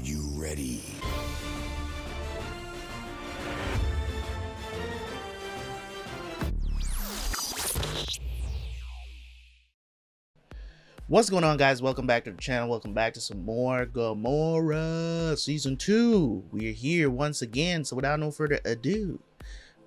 you ready? What's going on, guys? Welcome back to the channel. Welcome back to some more GOMORRAH Season 2. We're here once again, so without no further ado,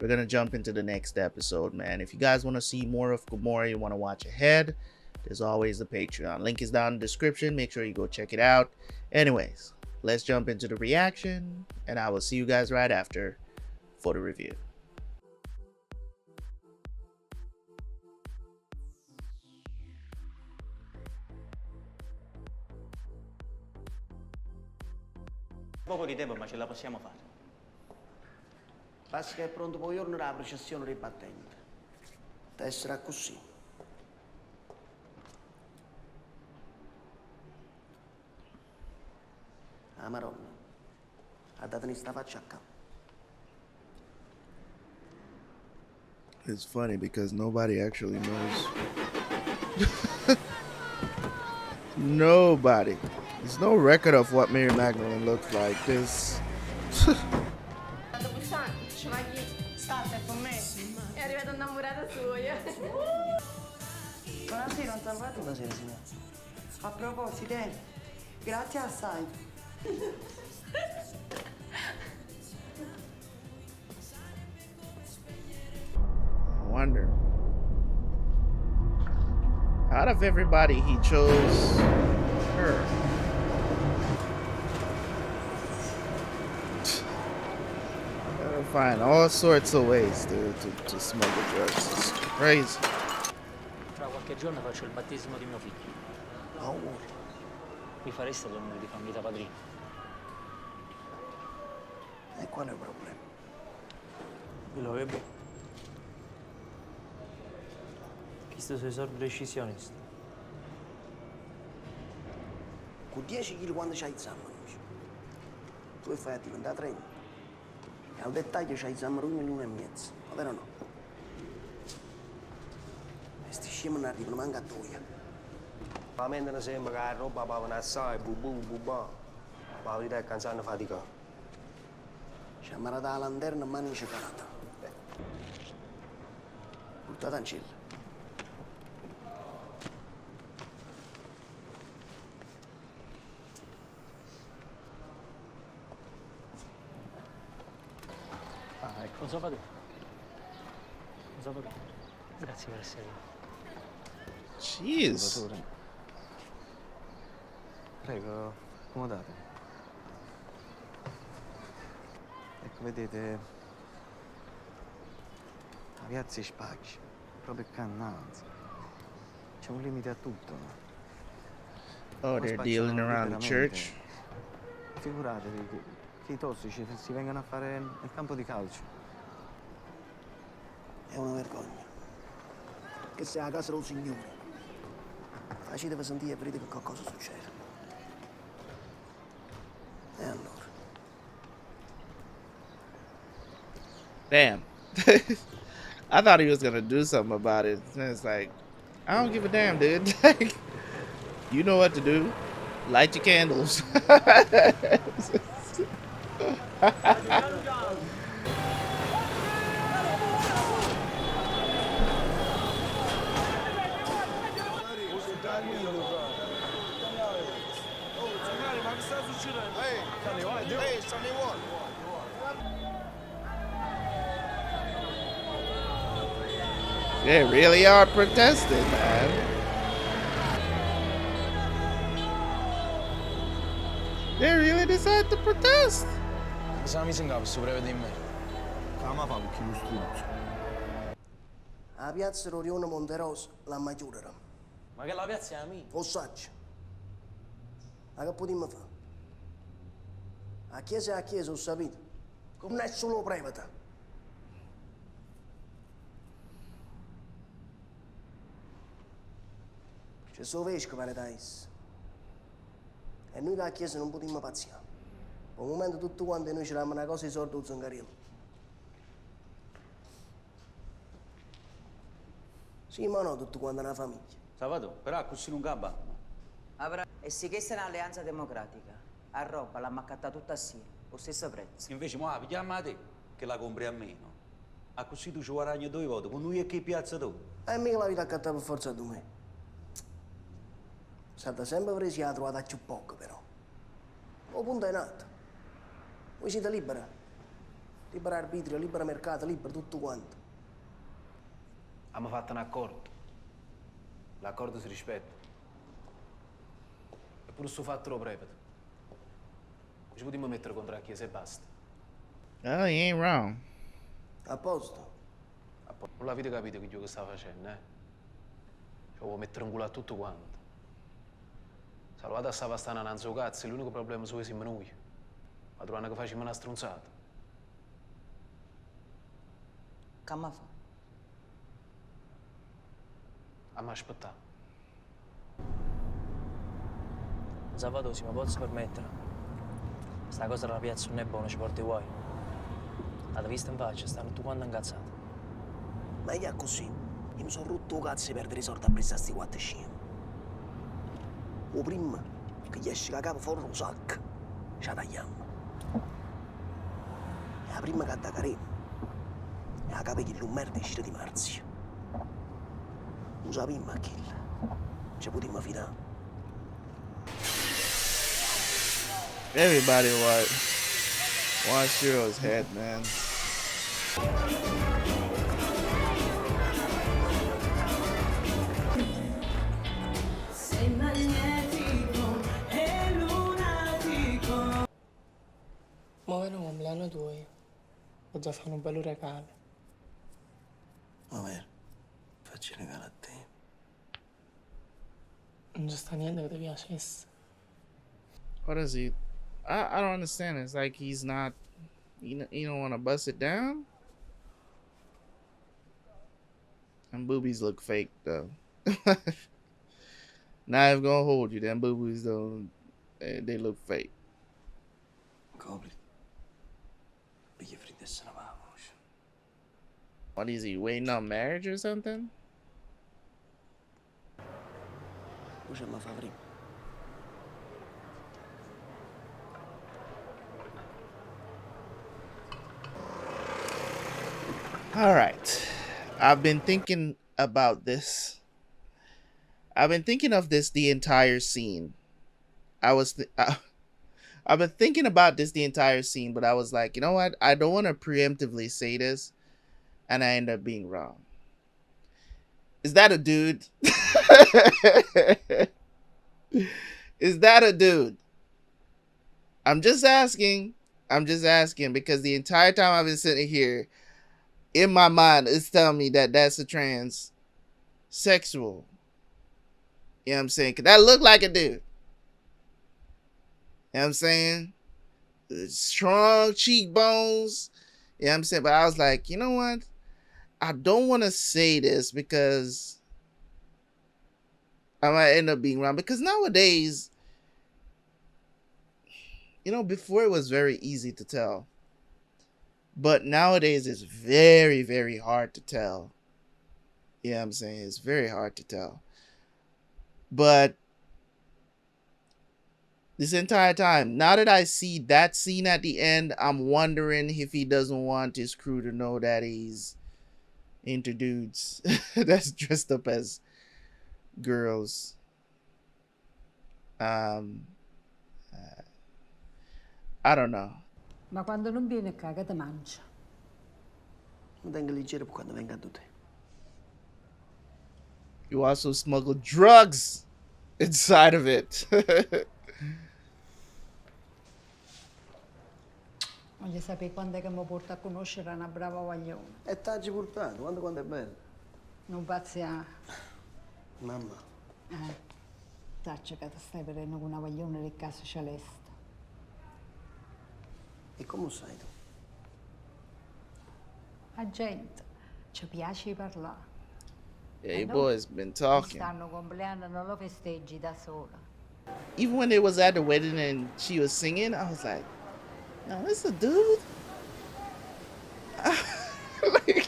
we're going to jump into the next episode, man. If you guys want to see more of GOMORRAH, you want to watch ahead, there's always the Patreon. Link is down in the description. Make sure you go check it out. Anyways, let's jump into the reaction, and I will see you guys right after for the review. Poco di tempo, ma ce la possiamo fare. Basta che è pronto poi giorno la processione dei battenti. Deve essere così. La Maronna ha dato in sta faccia acca. It's funny because nobody actually knows. Nobody. There's no record of what Mary Magdalene looks like. This. State con me. È arrivata innamorata sua. Buonasera, non salvato buonasera, signora. A proposito, grazie assai. I wonder. Out of everybody, he chose her. Gotta find all sorts of ways to smuggle drugs. It's crazy. Tra qualche giorno faccio il battesimo di mio figlio. Auguri. Mi fareste l'onore di farmi da padrino? E qual è il problema? Quello che è. Questo sui soldi decisionist. Con 10 kg quando c'hai il zammaro? Tu fai a diventare 30. E al dettaglio c'hai il zammaro 1,5 milioni, vero o no? E sti scemi non arrivano manco a toia. La mente ne sembra che la roba va assai, ma la verità è che non sanno faticare. Ci ha marato la lanterna e mani in separata. Buttata in cella. Ah, ecco, cosa fate? Cosa fate? Grazie per essere qui. Jeez. Prego, accomodate. Ecco, vedete, la piazza è spaccia, proprio cannanza. C'è un limite a tutto. Oh, they're dealing around the church. Figuratevi che i tossici si vengano a fare nel campo di calcio. È una vergogna. Che sei a casa del Signore. Facete per sentire e vedete che qualcosa succede. E allora? Damn. I thought he was gonna do something about it. And it's like, I don't give a damn, dude. Like, you know what to do. Light your candles. They really are protesting, man. They really decide to protest. Sa mi sembra questo breve di me. La piazza Rorione Monterosa la mai chiudere. Ma che la piazza è la mia? Ossaccio. Ma che potremmo fare? A chiesa e a chiesa, ho sapito. Come nessuno preveta. C'è solo vescovo a Redais. E noi da chiesa non potremmo pazziare. Per un momento tutti quanti noi ci una cosa di sordo o zangarello. Sì, ma no, tutti quanti una famiglia. Sabato, però così non gabba. E sì, questa è un'alleanza democratica. A roba l'ha accattata tutta assieme, lo stesso prezzo. Invece, mo, pigliamo a te, che la compri a meno. A così tu ci guadagni 2 volte, con lui e che piazza tu. E mica la vita accattata per forza di me. Stata sempre presi la trovata più poco, però. O punto è nato. Voi siete libera. Libero arbitrio, libero mercato, libero tutto quanto. Abbiamo fatto un accordo. L'accordo si rispetta. Eppure sto fatto lo preparo. Ci potremmo mettere contro la Chiesa e basta. Oh, he ain't wrong. A posto. Non l'avete capito che gioco sta facendo, eh? Ci vuoi mettere un culo a tutto quanto. Salvata stava stando a nanzo cazzo e l'unico problema suo siamo noi. Ma trovano che facciamo una stronzata. Che mi fa? A me aspettare. Salvatore, se mi posso permettere, sta cosa della piazza non è buona, ci porti guai. L'avete vista in faccia, stanno tutti quanti incazzati. Ma che è così? Io mi sono rotto il cazzo di perdere i soldi a presa sti 4 scemi. O prima che gli esce la capo fuori lo sacco, ci la tagliamo. E la prima che attaccheremo è la capo che non merda esce di Marzio. Lo sappiamo a chi? Ci potremmo fidare. Everybody watch Ciro's head, man. Sei magnetico e lunatico. Ma era un compleanno tuo. Ho già fatto un bello regalo. Vabbè, faccio un regalo a te. Non c'è sta niente che ti piacesse. What is he? I don't understand. It's like he's not. You don't want to bust it down. And boobies look fake though. Not even gonna hold you. Them boobies though, they look fake. Copri. Perché frittesse una voce. What is he waiting on marriage or something? Voce mi fa prima. All right. I've been thinking about this. I've been thinking of this the entire scene. I've been thinking about this the entire scene, but I was like, you know what? I don't want to preemptively say this, and I end up being wrong. Is that a dude? Is that a dude? I'm just asking. I'm just asking because the entire time I've been sitting here, in my mind, it's telling me that that's a transsexual. You know what I'm saying? Cause that looked like a dude. You know what I'm saying? Strong cheekbones. You know what I'm saying? But I was like, you know what? I don't want to say this because I might end up being wrong. Because nowadays, you know, before it was very easy to tell. But nowadays it's very, very hard to tell. You know what I'm saying? It's very hard to tell. But this entire time, now that I see that scene at the end, I'm wondering if he doesn't want his crew to know that he's into dudes that's dressed up as girls. I don't know. Ma quando non viene a casa ti mangia. Mi tengo leggero per quando venga a te. You also smuggle drugs inside of it. Voglio sapere quando è che mi porta a conoscere una brava guaglione. E t'hai portato, quando è bello. Non pazziare. Mamma. Taccia che ti stai vedendo con una guaglione del caso celeste. E come sai tu? La gente ci piace parlare. Yeah, your boy's been talking. Quest'anno compleanno non lo festeggi da sola. Even when it was at the wedding and she was singing, I was like, no, this a dude? Like,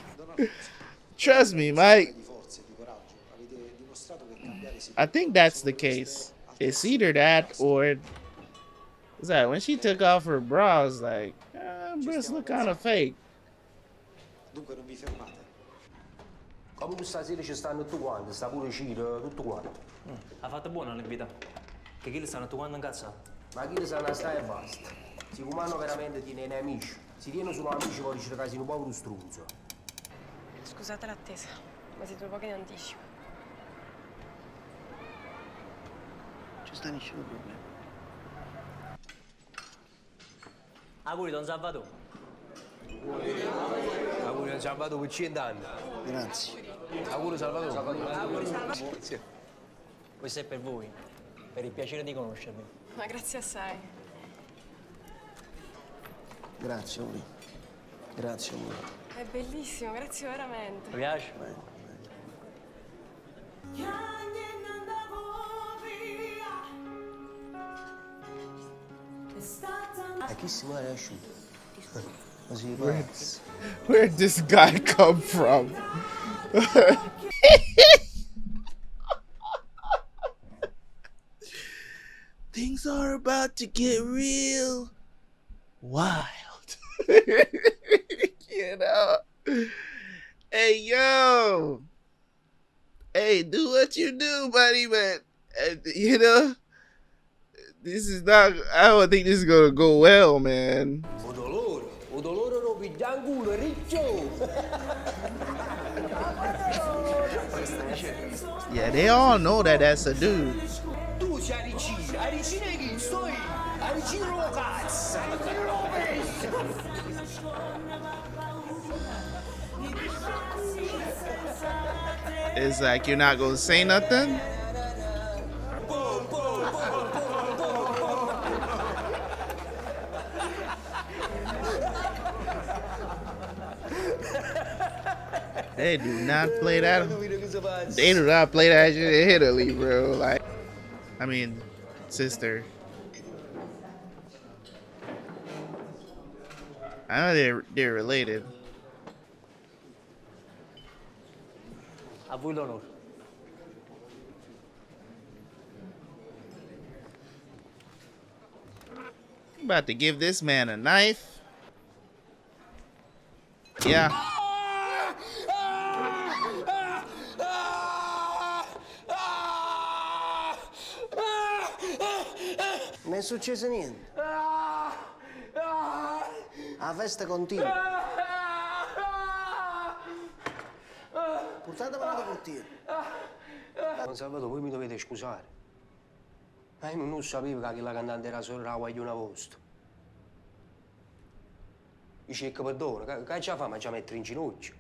trust me, Mike. I think that's the case. It's either that or It's like when she took off her bra, I was like, breasts look kind of fake. Dunque non vi fermate? Comunque stasera ci stanno tutti quanti, sta pure Ciro, tutto quanto. Ha fatto buona l'invita. Che chi le stanno tutti quanti incazzato? Ma chi ne sa una sta e basta. Siccome hanno veramente tiene amici. Si tiene solo amici poi ci ragazzi un povero struzzo. Scusate l'attesa, ma siete 2 pochi in anticipo. Ci sta nessuno problema. Auguri, Don Salvatore. Auguri a Salvatore per 100 anni. Grazie. Auguri Salvatore. Grazie. Questo è per voi, per il piacere di conoscervi. Ma grazie assai. Grazie, Uri. Grazie, Uri. È bellissimo, grazie veramente. Mi piace? E chi si muore asciutto? Così Where'd this guy come from? Things are about to get real wild. You know? Hey, yo. Hey, do what you do, buddy, but, you know, this is not, I don't think this is going to go well, man. O dolore lo piglian culo, riccio! Yeah, they all know that that's a dude. Tu sei a Ricina e chi? Sto io! A Ricina lo cazzo! It's like you're not gonna say nothing. They do not play that. They do not play that shit in Italy, bro. Like, I mean, sister. I know they're related. A voi l'onore. About to give this man a knife. Yeah. Non è successo niente. La festa continua. Portatemi la portiera. Don Salvatore, voi mi dovete scusare. Ma io non sapevo che la cantante era solo la guagliona vostra. Io cerco perdono, che ce la fa? Ma ci mettere in ginocchio.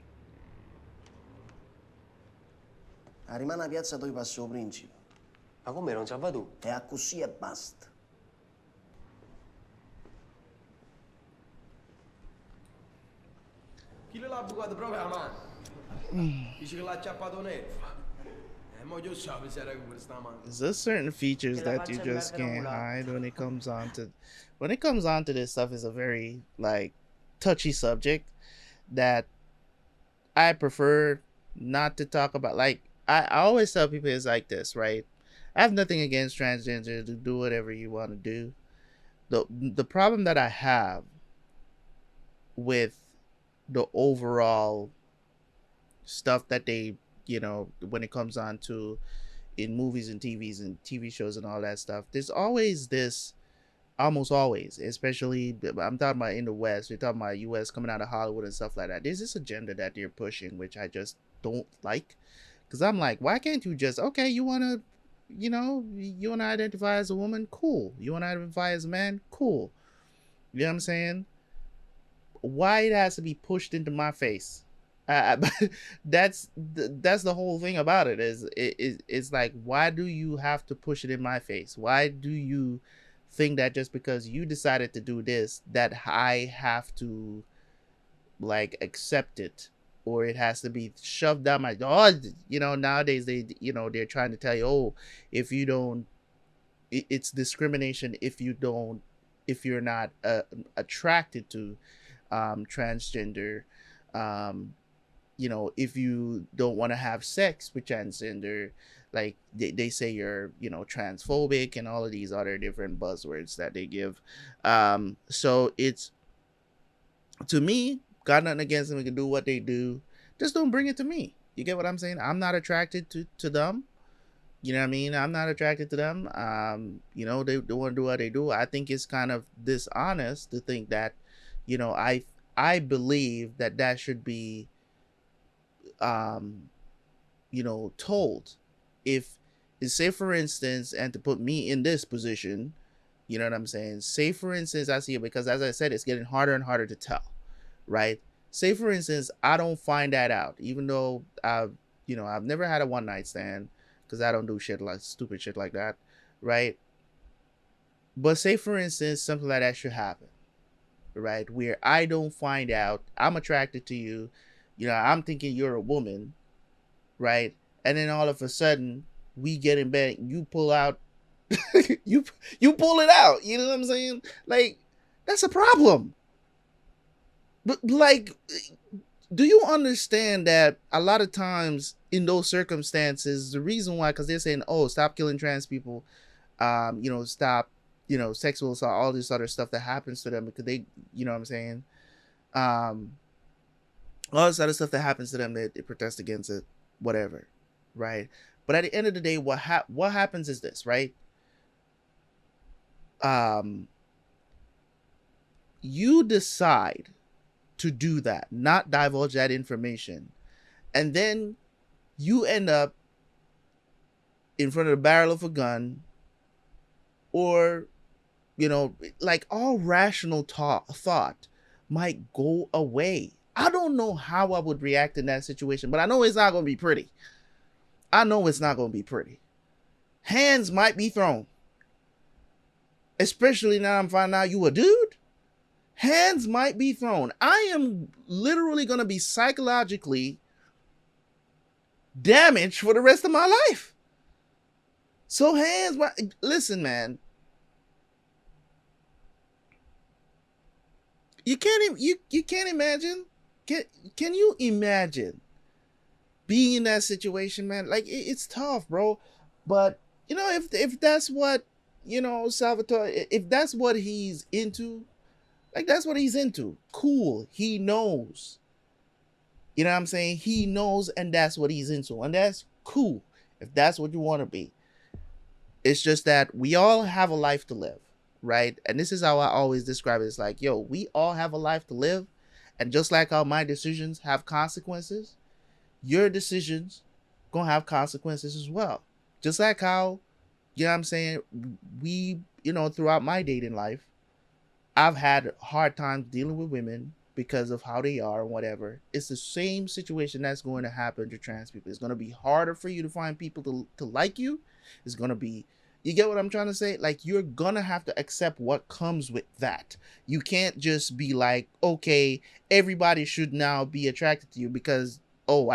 A rimane a piazza dove passa il principe. Ma com'è, Don Salvatore? E a così e basta. Chi l'ha bucato proprio la mano? Dice che l'ha acciappato nervo. Mo io so se era come sta mano. There's certain features that you just can't hide when it comes on to this stuff. Is a very like touchy subject that I prefer not to talk about. Like I always tell people it's like this, right? I have nothing against transgender to do whatever you want to do. The problem that I have with the overall stuff that they, you know, when it comes on to in movies and TVs and TV shows and all that stuff, there's always this, almost always, especially I'm talking about in the West, we're talking about US coming out of Hollywood and stuff like that. There's this agenda that they're pushing, which I just don't like. Because I'm like, why can't you just, okay, you want to, you know, you want to identify as a woman? Cool. You want to identify as a man? Cool. You know what I'm saying? Why it has to be pushed into my face? That's the whole thing about it. It's like, why do you have to push it in my face? Why do you think that just because you decided to do this, that I have to like accept it, or it has to be shoved down my, oh, you know, nowadays they, you know, they're trying to tell you, oh, if you don't, it's discrimination if you don't, if you're not attracted to transgender, you know, if you don't want to have sex with transgender, like they say you're, you know, transphobic and all of these other different buzzwords that they give. So it's, to me, got nothing against them. We can do what they do. Just don't bring it to me. You get what I'm saying? I'm not attracted to them. You know what I mean? I'm not attracted to them. You know, they want to do what they do. I think it's kind of dishonest to think that, you know, I believe that should be, you know, told. If, say for instance, and to put me in this position, you know what I'm saying? Say for instance, I see it, because as I said, it's getting harder and harder to tell, right? Say for instance, I don't find that out, even though I've never had a one night stand, because I don't do stupid shit like that, right? But say for instance, something like that should happen, right? Where I don't find out, I'm attracted to you, you know, I'm thinking you're a woman, right? And then all of a sudden we get in bed, you pull out, you pull it out, you know what I'm saying? Like, that's a problem. But like, do you understand that a lot of times in those circumstances, the reason why, because they're saying, oh, stop killing trans people, you know, stop, you know, sexual assault, all this other stuff that happens to them, because they, you know what I'm saying, all this other stuff that happens to them, they protest against it, whatever, right? But at the end of the day, what happens is this, right? You decide to do that, not divulge that information, and then you end up in front of the barrel of a gun, or, you know, like, all rational thought might go away. I don't know how I would react in that situation, but I know it's not going to be pretty. I know it's not going to be pretty. Hands might be thrown, especially now I'm finding out you a dude. Hands might be thrown. I am literally going to be psychologically damaged for the rest of my life. So hands, listen, man. You can't imagine. Can you imagine being in that situation, man? Like, it's tough, bro. But you know, if that's what, you know, Salvatore, if that's what he's into, like, that's what he's into. Cool. He knows. You know what I'm saying? He knows, and that's what he's into. And that's cool. If that's what you want to be. It's just that we all have a life to live, right? And this is how I always describe it. It's like, yo, we all have a life to live. And just like how my decisions have consequences, your decisions gonna have consequences as well. Just like how, you know what I'm saying, we, you know, throughout my dating life, I've had hard times dealing with women because of how they are and whatever. It's the same situation that's going to happen to trans people. It's going to be harder for you to find people to like you. It's going to be, you get what I'm trying to say? Like, you're going to have to accept what comes with that. You can't just be like, okay, everybody should now be attracted to you because, oh,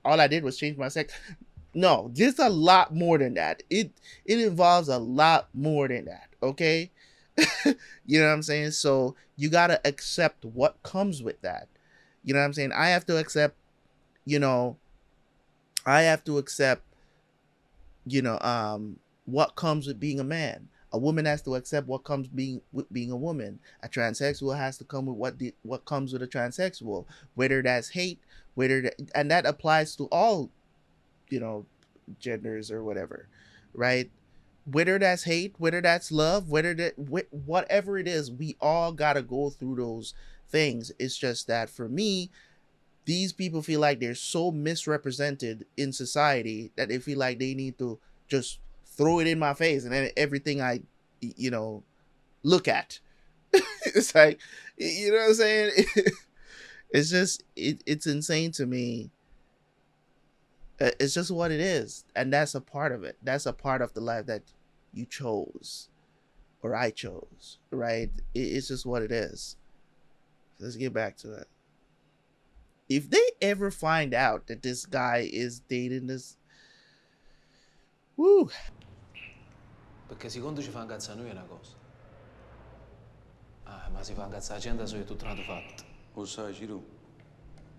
all I did was change my sex. No, there's a lot more than that. It involves a lot more than that, okay? You know what I'm saying? So you got to accept what comes with that. You know what I'm saying? I have to accept, you know, what comes with being a man. A woman has to accept what comes with being a woman. A transsexual has to come with what comes with a transsexual, whether that's hate, and that applies to all, you know, genders or whatever, right? Whether that's hate, whether that's love, whatever it is, we all got to go through those things. It's just that for me, these people feel like they're so misrepresented in society that they feel like they need to just throw it in my face and then everything I, you know, look at. It's like, you know what I'm saying? It's just, it's insane to me. It's just what it is. And that's a part of it. That's a part of the life that you chose, or I chose, right? It's just what it is. Let's get back to it. If they ever find out that this guy is dating this, woo. Perché secondo ci fa incazzare noi è una cosa. Ma si fa incazzare la gente se tutto nato fatto. Lo sai, Ciro,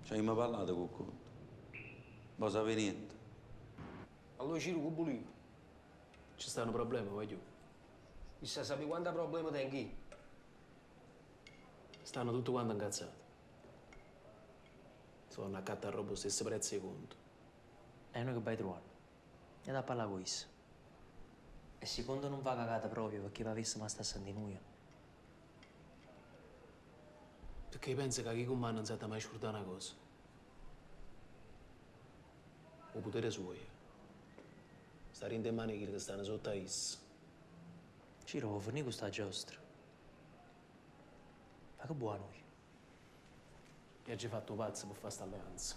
ci hai mai parlato con Conte? Ma sape niente. Allora Ciro, che volevi? Ci stanno problemi, voglio. Chissà sapere quanti problemi tengo. Stanno tutti quanti incazzati. Sono a cattare roba stesso prezzo di conto. E noi che vai trovare? E da parlare con isso. E secondo non va cagata proprio perché va visto ma sta a sentire. Perché pensi che chi con me non si è mai scordato una cosa? Il potere suo. Stare in te mani che stanno sotto a isso. Ciro, vuoi finire questa giostra? Ma che buono io. Che ha già fatto pazzo per fare questa alleanza.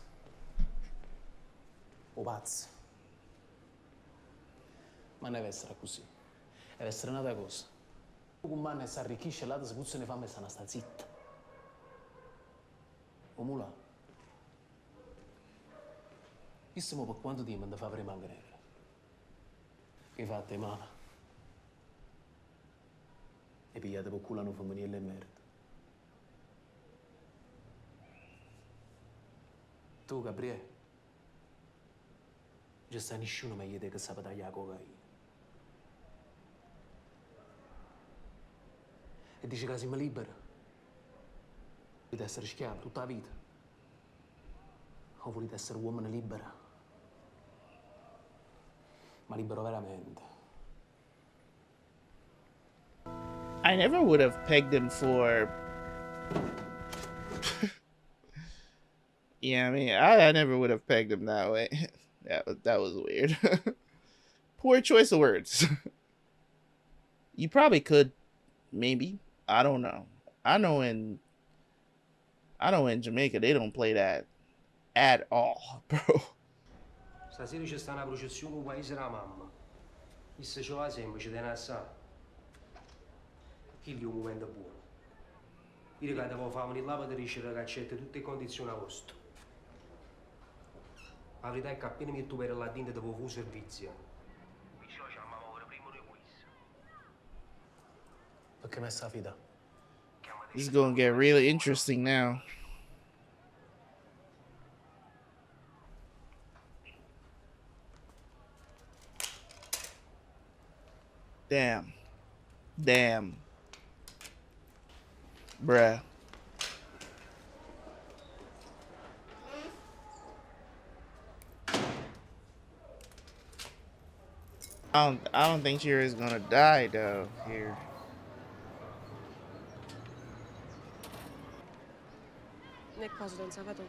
O pazzo. Ma non deve essere così. Deve essere un'altra cosa. Tu con me si arricchisce e l'altra si puzza ne fa e sta zitta. O mula. Chissà per quanto tempo ti fa rimanere. Che fate male. E pigliate per culo una femminile e merda. Tu, Gabriele, non c'è nessuno meglio di te che sa tagliare la cocaina. E dici che siamo liberi? Volete essere schiavi tutta la vita? O volete essere uomini liberi? Ma libero veramente. I never would have pegged him for. Yeah, I mean, I never would have pegged him that way. That was weird. Poor choice of words. You probably could, maybe. I don't know. I know in Jamaica they don't play that at all, bro. Stasera c'è sta una processione un paese della mamma. Chissà ce va sempre, ci tiene assai. Chi è un momento buono. Io che devo fare venire là per riuscire a caccette tutte le condizioni a posto. La verità è che appena mi tu per la tinta devo fare un servizio. Quindi ci facciamo muovere prima di questo. Perché mi sta fida? This is gonna get really interesting now. Damn. Damn. Bruh. I don't think Ciro is gonna die though here. Ne cosa, Don Salvatore?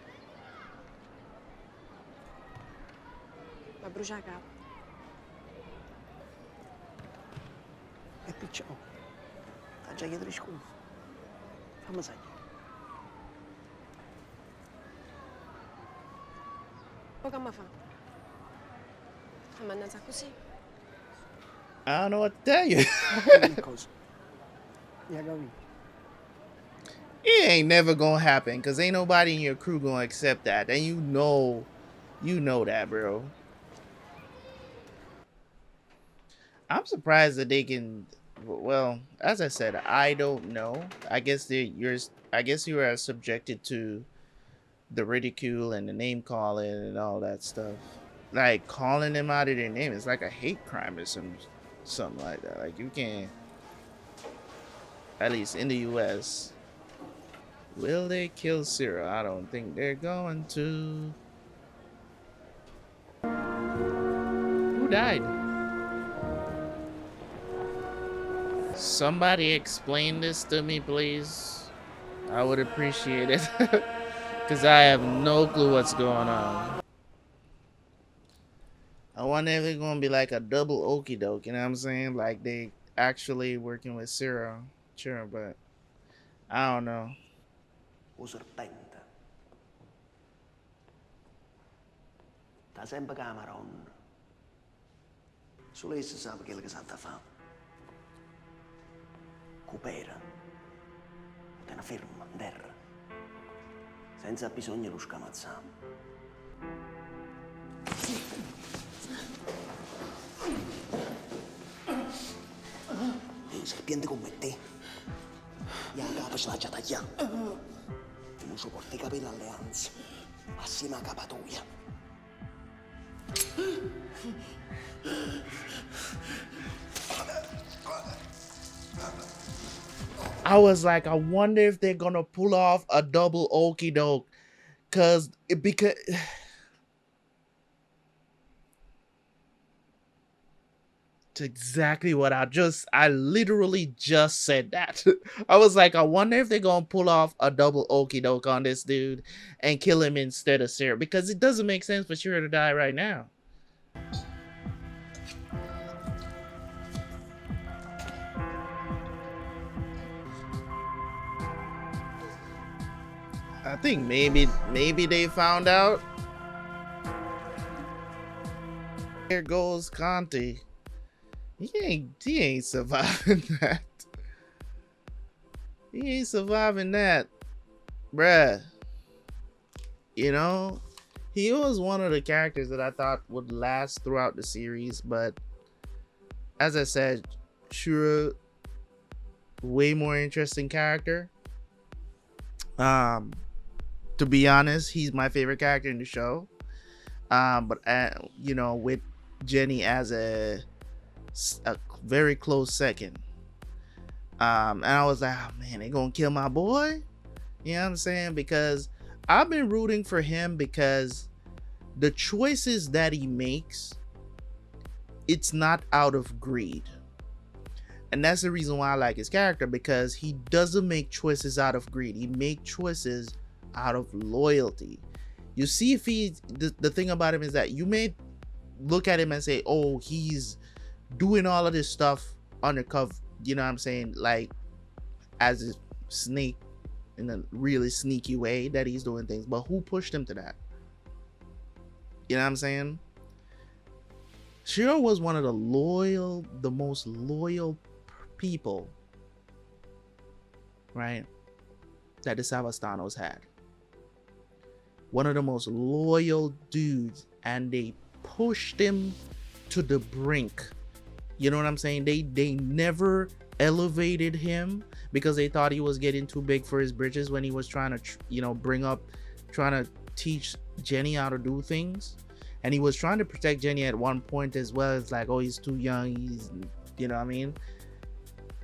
Ma brucia la capa. E perciò, sta già dietro le scuole. Fammi sapere. Poi che mi fa? Ma andare così? I don't know what to tell you. Cosa? Ya capito. It ain't never gonna happen because ain't nobody in your crew gonna accept that, and you know that, bro. I'm surprised that they can. Well, as I said, I don't know. I guess you are subjected to the ridicule and the name calling and all that stuff. Like calling them out of their name is like a hate crime or something like that. Like you can't. At least in the U.S. Will they kill Ciro? I don't think they're going to. Who died? Somebody explain this to me, please. I would appreciate it. Because I have no clue what's going on. I wonder if it's going to be like a double okie doke, you know what I'm saying? Like they actually working with Ciro. Sure, but I don't know. O serpente. Sta sempre Cameron. Solo essa sa quello che sa da fa. Coopera. Te ne ferma, in terra. Senza bisogno lo scamazziamo. Serpiente come te. La capa ce l'ha già tagliata. Non sopporta i capelli alleanza. Assieme a capa tua. I was like, I wonder if they're gonna pull off a double okie doke, because it's exactly what I literally just said that. I was like, I wonder if they're gonna pull off a double okie doke on this dude and kill him instead of Ciro, because it doesn't make sense for Ciro to die right now. I think maybe they found out. There goes Conte. He ain't surviving that. He ain't surviving that, bruh. You know, he was one of the characters that I thought would last throughout the series, but as I said, Ciro, way more interesting character. To be honest, he's my favorite character in the show. But you know, with Jenny as a very close second. And I was like, oh man, they gonna kill my boy? You know what I'm saying? Because I've been rooting for him, because the choices that he makes, it's not out of greed. And that's the reason why I like his character, because he doesn't make choices out of greed. He makes choices out of loyalty. You see, if the thing about him is that you may look at him and say, oh, he's doing all of this stuff undercover, you know what I'm saying, like as a snake, in a really sneaky way that he's doing things. But who pushed him to that? You know what I'm saying? Ciro was one of the most loyal people, right, that the Savastanos had. One of the most loyal dudes, and they pushed him to the brink. You know what I'm saying? They never elevated him because they thought he was getting too big for his britches when he was trying to, trying to teach Jenny how to do things. And he was trying to protect Jenny at one point as well. It's like, oh, he's too young. He's, you know what I mean?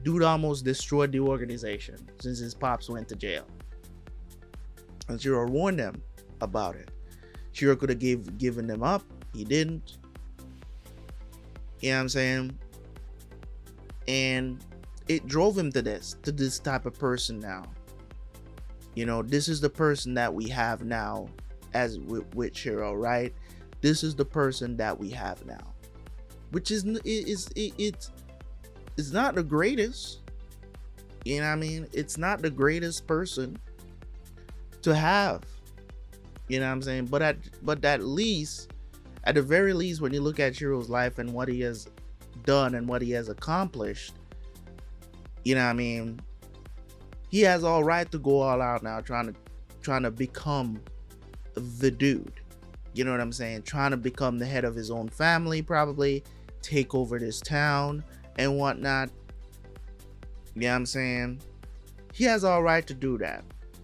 Dude almost destroyed the organization since his pops went to jail. And Ciro warned them about it. Ciro could have given them up. He didn't. You know what I'm saying? And it drove him to this type of person now. You know, this is the person that we have now as with Ciro, right? This is the person that we have now, which is it's not the greatest. You know what I mean? It's not the greatest person to have. You know what I'm saying? But at the very least, when you look at Ciro's life and what he has done and what he has accomplished, you know what I mean? He has all right to go all out now, trying to become the dude. You know what I'm saying? Trying to become the head of his own family, probably take over this town and whatnot. You know what I'm saying? He has all right to do that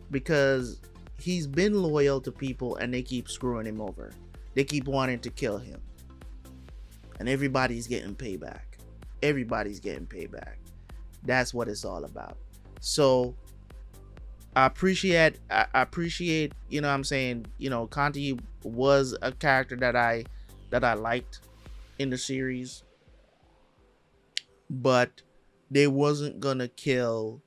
because he's been loyal to people and they keep screwing him over. They keep wanting to kill him. And everybody's getting payback. Everybody's getting payback. That's what it's all about. So I appreciate, you know what I'm saying, you know, Conte was a character that I liked in the series. But they wasn't gonna kill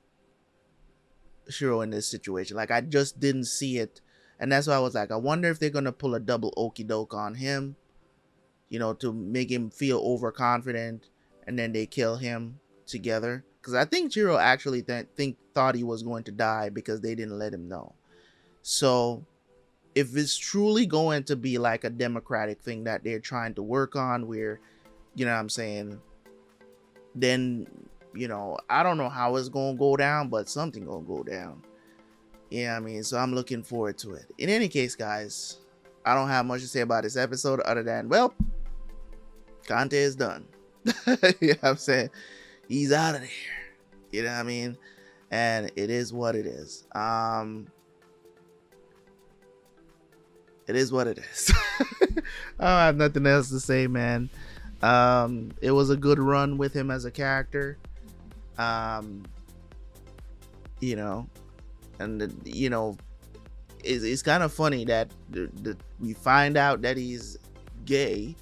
Ciro in this situation. Like, I just didn't see it. And that's why I was like, I wonder if they're gonna pull a double okie doke on him, you know, to make him feel overconfident, and then they kill him together. Because I think Ciro actually thought he was going to die because they didn't let him know. So if it's truly going to be like a democratic thing that they're trying to work on, where, you know what I'm saying, then, you know, I don't know how it's gonna go down, but something gonna go down. Yeah, I mean, so I'm looking forward to it. In any case, guys, I don't have much to say about this episode other than, well, Conte is done. You know what I'm saying? He's out of there. You know what I mean? And it is what it is. it is what it is. I don't have nothing else to say, man. It was a good run with him as a character. You know, and you know, it's kind of funny that we find out that he's gay.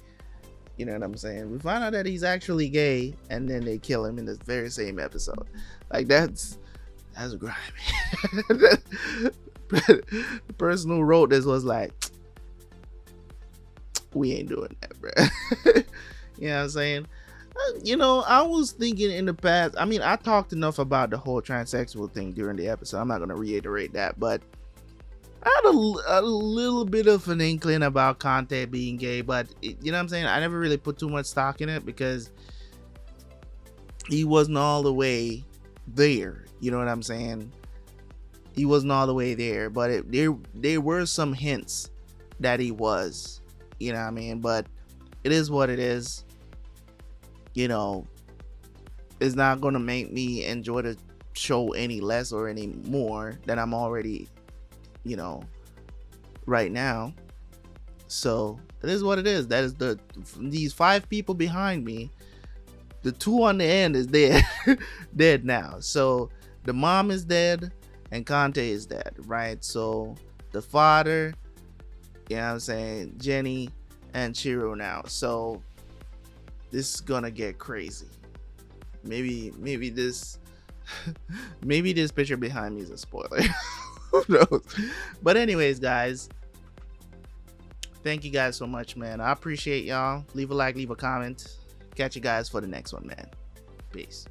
You know what I'm saying? We find out that he's actually gay, and then they kill him in the very same episode. Like that's grimy. The person who wrote this was like, we ain't doing that, bro. You know what I'm saying? You know, I was thinking in the past, I mean, I talked enough about the whole transsexual thing during the episode. I'm not going to reiterate that, but I had a little bit of an inkling about Conte being gay, but you know what I'm saying? I never really put too much stock in it because he wasn't all the way there. You know what I'm saying? He wasn't all the way there, but there were some hints that he was, you know what I mean? But it is what it is. You know, it's not going to make me enjoy the show any less or any more than I'm already, you know, right now. So it is what it is. That is these 5 people behind me. The 2 on the end is dead. Dead now. So the mom is dead and Conte is dead, right? So the father, you know what I'm saying, Jenny and Ciro now. So this is gonna get crazy. Maybe this maybe this picture behind me is a spoiler. Who knows? But anyways, guys, thank you guys so much, man. I appreciate y'all. Leave a like, leave a comment. Catch you guys for the next one, man. Peace.